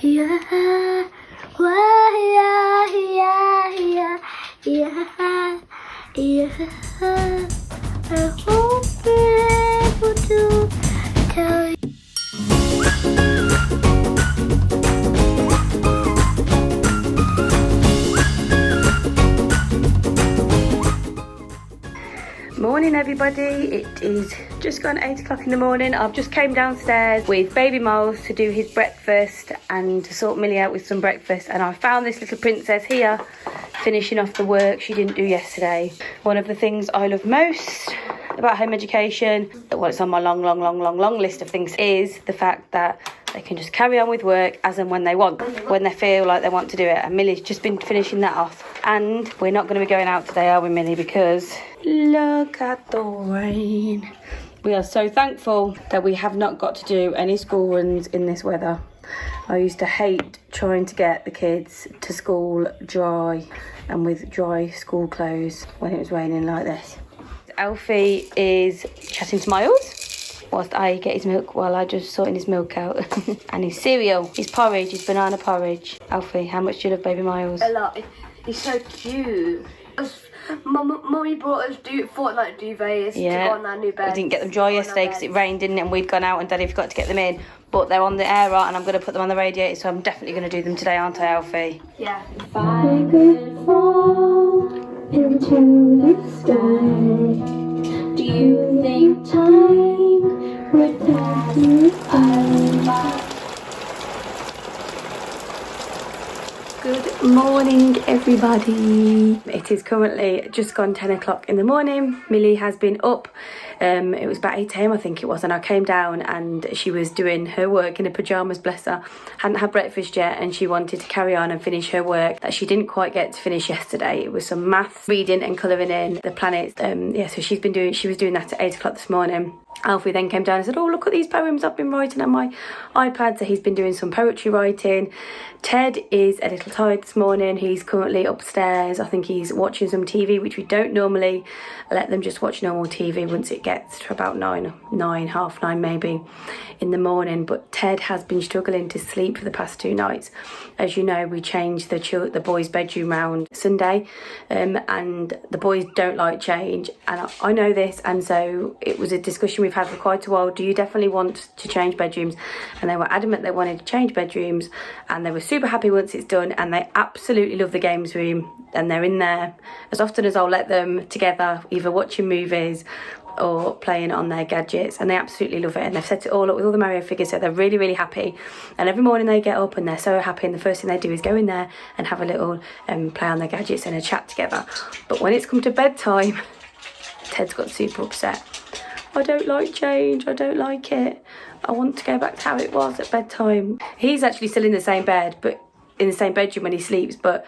yeah, yeah, yeah, yeah, yeah. I won't be able to tell you. Morning everybody, it is just gone 8 o'clock in the morning. I've just came downstairs with baby Miles to do his breakfast and to sort Millie out with some breakfast, and I found this little princess here finishing off the work she didn't do yesterday. One of the things I love most about home education, well, it's on my long list of things, is the fact that they can just carry on with work as and when they want, when they feel like they want to do it. And Millie's just been finishing that off. And we're not going to be going out today, are we, Millie? Because look at the rain. We are so thankful that we have not got to do any school runs in this weather. I used to hate trying to get the kids to school dry and with dry school clothes when it was raining like this. Alfie is chatting to Miles whilst I get his milk, while I just sorting his milk out. And his cereal, his porridge, his banana porridge. Alfie, how much do you love baby Miles? A lot. He's so cute. Mummy brought us fortnight duvets to go on our new bed. We didn't get them dry yesterday because it rained, didn't it? And we'd gone out and Daddy forgot to get them in. But they're on the air and I'm going to put them on the radiator, so I'm definitely going to do them today, aren't I, Alfie? Yeah. If I could fall into the sky, do you think time would pass me by? Good morning everybody. It is currently just gone 10 o'clock in the morning. Millie has been up. It was about 8 a.m. I think it was, and I came down and she was doing her work in her pyjamas, bless her. Hadn't had breakfast yet and she wanted to carry on and finish her work that she didn't quite get to finish yesterday. It was some maths, reading and colouring in the planets. So she was doing that at 8 o'clock this morning. Alfie then came down and said, oh, look at these poems I've been writing on my iPad. So he's been doing some poetry writing. Ted is a little tired this morning. He's currently upstairs. I think he's watching some TV, which we don't normally let them just watch normal TV once it gets to about half nine maybe in the morning. But Ted has been struggling to sleep for the past 2 nights. As you know, we changed the boys' bedroom round Sunday, and the boys don't like change, and I know this, and so it was a discussion we've had for quite a while. Do you definitely want to change bedrooms? And they were adamant they wanted to change bedrooms, and they were super happy once it's done, and they absolutely love the games room, and they're in there as often as I'll let them together, either watching movies or playing on their gadgets, and they absolutely love it, and they've set it all up with all the Mario figures, so they're really happy. And every morning they get up and they're so happy, and the first thing they do is go in there and have a little play on their gadgets and a chat together. But when it's come to bedtime, Ted's got super upset. I don't like change, I don't like it, I want to go back to how it was at bedtime. He's actually still in the same bed, but in the same bedroom when he sleeps, but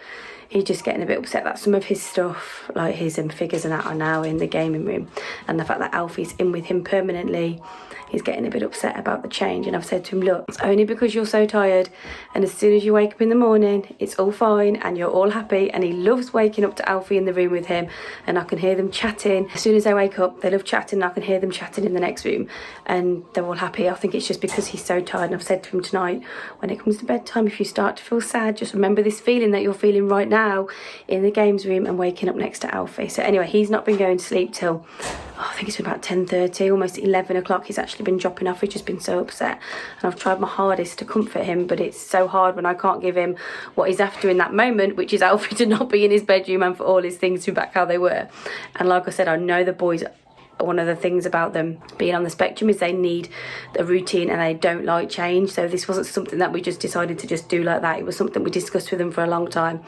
he's just getting a bit upset that some of his stuff, like his figures and that, are now in the gaming room, and the fact that Alfie's in with him permanently, he's getting a bit upset about the change. And I've said to him, look, it's only because you're so tired, and as soon as you wake up in the morning it's all fine and you're all happy. And he loves waking up to Alfie in the room with him, and I can hear them chatting. As soon as they wake up they love chatting, and I can hear them chatting in the next room, and they're all happy. I think it's just because he's so tired. And I've said to him tonight, when it comes to bedtime, if you start to feel sad, just remember this feeling that you're feeling right now in the games room and waking up next to Alfie. So anyway, he's not been going to sleep till I think it's been about 10:30, almost 11 o'clock. He's actually been dropping off. He's just been so upset, and I've tried my hardest to comfort him, but it's so hard when I can't give him what he's after in that moment, which is Alfie to not be in his bedroom and for all his things to be back how they were. And like I said, I know the boys, one of the things about them being on the spectrum is they need a routine and they don't like change. So this wasn't something that we just decided to just do like that. It was something we discussed with them for a long time,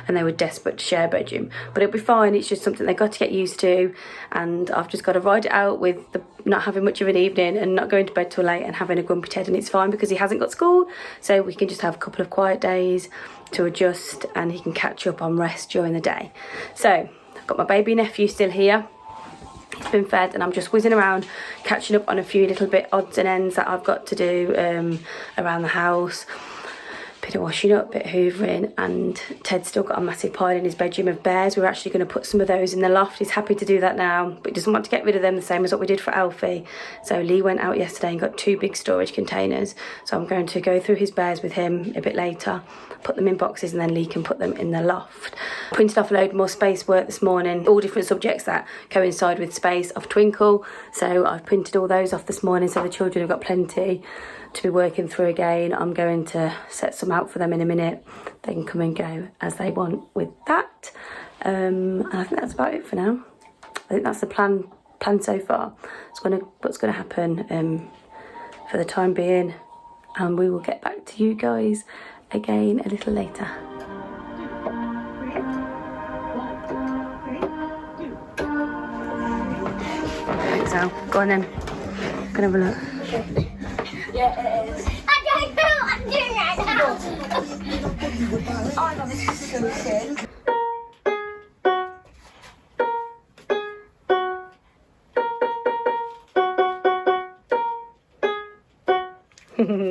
and they were desperate to share a bedroom. But it'll be fine. It's just something they've got to get used to, and I've just got to ride it out with the not having much of an evening and not going to bed till late and having a grumpy Ted. And it's fine because he hasn't got school, so we can just have a couple of quiet days to adjust, and he can catch up on rest during the day. So I've got my baby nephew still here. He's been fed, and I'm just whizzing around catching up on a few little bit odds and ends that I've got to do around the house. bit of washing up, bit of hoovering, and Ted's still got a massive pile in his bedroom of bears. We're actually going to put some of those in the loft. He's happy to do that now, but he doesn't want to get rid of them, the same as what we did for Alfie. So Lee went out yesterday and got 2 big storage containers. So I'm going to go through his bears with him a bit later, put them in boxes, and then Lee can put them in the loft. Printed off a load more space work this morning, all different subjects that coincide with space of Twinkle. So I've printed all those off this morning, so the children have got plenty to be working through again. I'm going to set some out for them in a minute. They can come and go as they want with that. And I think that's about it for now. I think that's the plan so far. What's going to happen for the time being, and we will get back to you guys again a little later. Thanks, Al. Go on then. Go and have a look. Yeah, it is. I don't know what I'm doing right now. Oh no, this is so sick.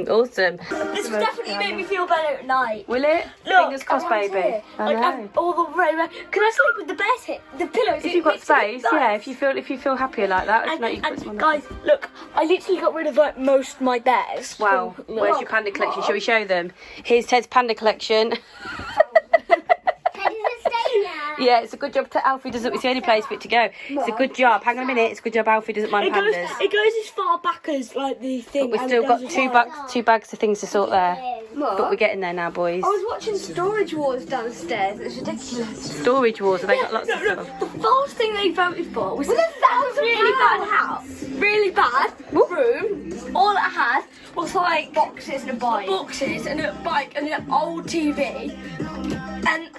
Awesome. This will definitely make me feel better at night. Will it? Look, Fingers crossed, around baby. here. I Like, know. I've all the way. Can I sleep with the bears hit the pillows? If you've got space, yeah. If you feel happier like that, if not, you can put some on. Guys, look, I literally got rid of like most of my bears. Wow. Where's your panda collection? Shall we show them? Here's Ted's panda collection. How does it stay now? Yeah, it's a good job to Alfie doesn't. It's the only place for it to go. It's a good job. Hang on a minute. It's a good job Alfie doesn't mind pandas. It goes as far back as like the thing. We've still got two bags of things to sort there. But we're getting there now, boys. I was watching Storage Wars downstairs. It's ridiculous. Storage wars. Have they got lots of stuff? The first thing they voted for was a really bad house, really bad room. All it had was like boxes and a bike, and an old TV. And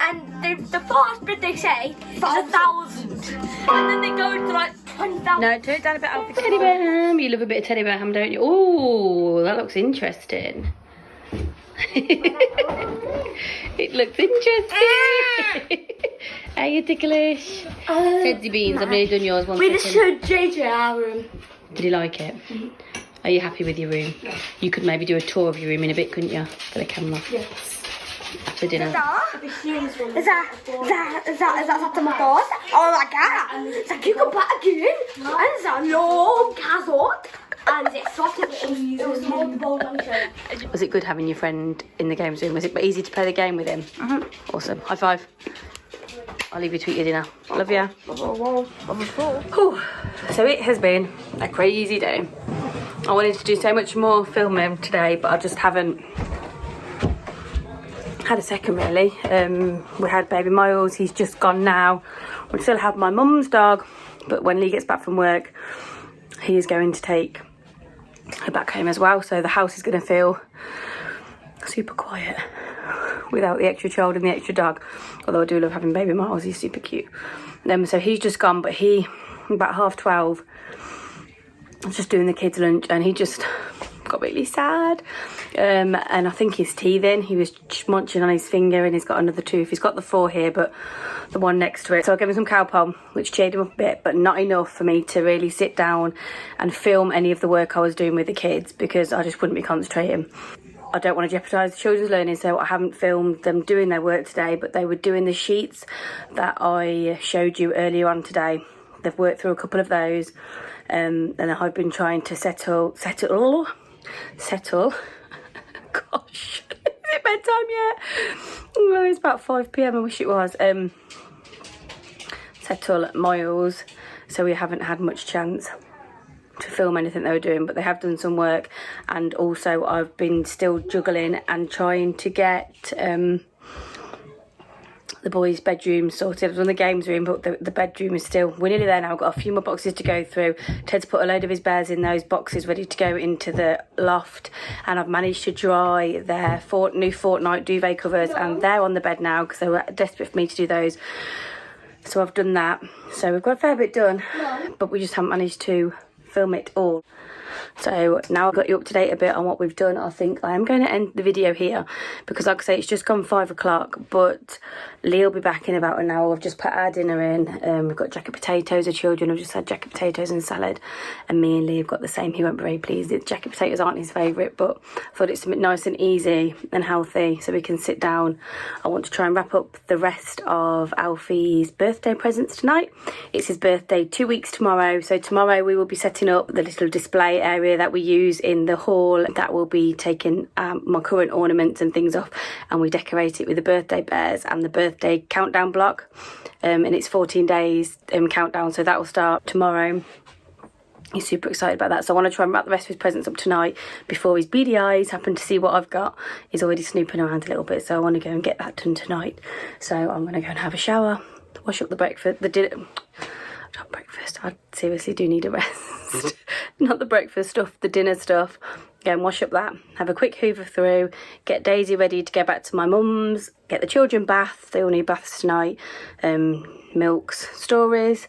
the first bid they say is 1,000, and then they go to like 20,000. No, turn it down a bit, Alfie. Teddy bear ham. You love a bit of teddy bear ham, don't you? Oh, that looks interesting. It looks interesting. Are you ticklish? Teddy beans. I've nearly done yours. One We just second. showed JJ our room. Did you like it? Are you happy with your room? You could maybe do a tour of your room in a bit, couldn't you? For the camera. Yes. After dinner. Is that the motors? Oh my god! It's like you can put a goon, and it's a long castle, and it's sort of cheese. It was multiple luncheon. Was it good having your friend in the games room? Was it easy to play the game with him? Awesome. High five. I'll leave you to eat your dinner. Love ya. Whew. So it has been a crazy day. I wanted to do so much more filming today, but I just haven't had a second really. We had baby Miles, he's just gone now. We still have my mum's dog, but when Lee gets back from work, he is going to take her back home as well. So the house is going to feel super quiet without the extra child and the extra dog. Although I do love having baby Miles, he's super cute. So he's just gone, but he, about 12:30, was just doing the kids' lunch, and he just got really sad. And I think he's teething. He was munching on his finger, and he's got another tooth. He's got the 4 here, but the one next to it. So I gave him some Cowpom, which cheered him up a bit, but not enough for me to really sit down and film any of the work I was doing with the kids, because I just wouldn't be concentrating. I don't want to jeopardise the children's learning, so I haven't filmed them doing their work today, but they were doing the sheets that I showed you earlier on today. They've worked through a couple of those, and I've been trying to settle. Gosh, is it bedtime yet? Well, it's about 5 p.m. I wish it was. Settle Miles, so we haven't had much chance to film anything they were doing, but they have done some work. And also I've been still juggling and trying to get the boys' bedroom sorted. I've done the games room, but the bedroom is still, we're nearly there now. I've got a few more boxes to go through. Ted's put a load of his bears in those boxes ready to go into the loft, and I've managed to dry their new fortnight duvet covers, and they're on the bed now because they were desperate for me to do those. So I've done that. So we've got a fair bit done, but we just haven't managed to film it all. So now I've got you up to date a bit on what we've done. I think I am going to end the video here because, like I say, it's just gone 5 o'clock, but Lee will be back in about an hour. We've just put our dinner in. We've got jacket potatoes. The children have just had jacket potatoes and salad, and me and Lee have got the same. He won't be very pleased. The jacket potatoes aren't his favourite, but I thought it's something nice and easy and healthy so we can sit down. I want to try and wrap up the rest of Alfie's birthday presents tonight. It's his birthday 2 weeks tomorrow, so tomorrow we will be setting up the little display area that we use in the hall. That will be taking my current ornaments and things off, and we decorate it with the birthday bears and the birthday countdown block, and it's 14 days countdown, so that will start tomorrow. He's super excited about that, so I want to try and wrap the rest of his presents up tonight before his beady eyes happen to see what I've got. He's already snooping around a little bit, so I want to go and get that done tonight. So I'm going to go and have a shower, wash up the breakfast, the dinner. Not breakfast, I seriously do need a rest. Not the breakfast stuff, the dinner stuff. Go and wash up that, have a quick hoover through, get Daisy ready to go back to my mum's, get the children baths, they all need baths tonight, milks, stories,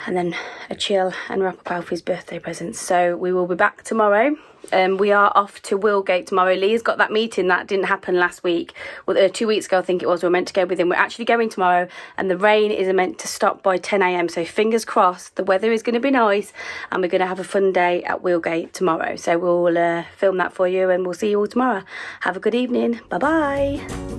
and then a chill and wrap up Alfie's birthday presents. So we will be back tomorrow. We are off to Willgate tomorrow. Lee's got that meeting that didn't happen last week. Well, 2 weeks ago, I think it was. We were meant to go with him. We're actually going tomorrow, and the rain is meant to stop by 10 a.m. So fingers crossed, the weather is going to be nice, and we're going to have a fun day at Willgate tomorrow. So we'll film that for you, and we'll see you all tomorrow. Have a good evening. Bye-bye.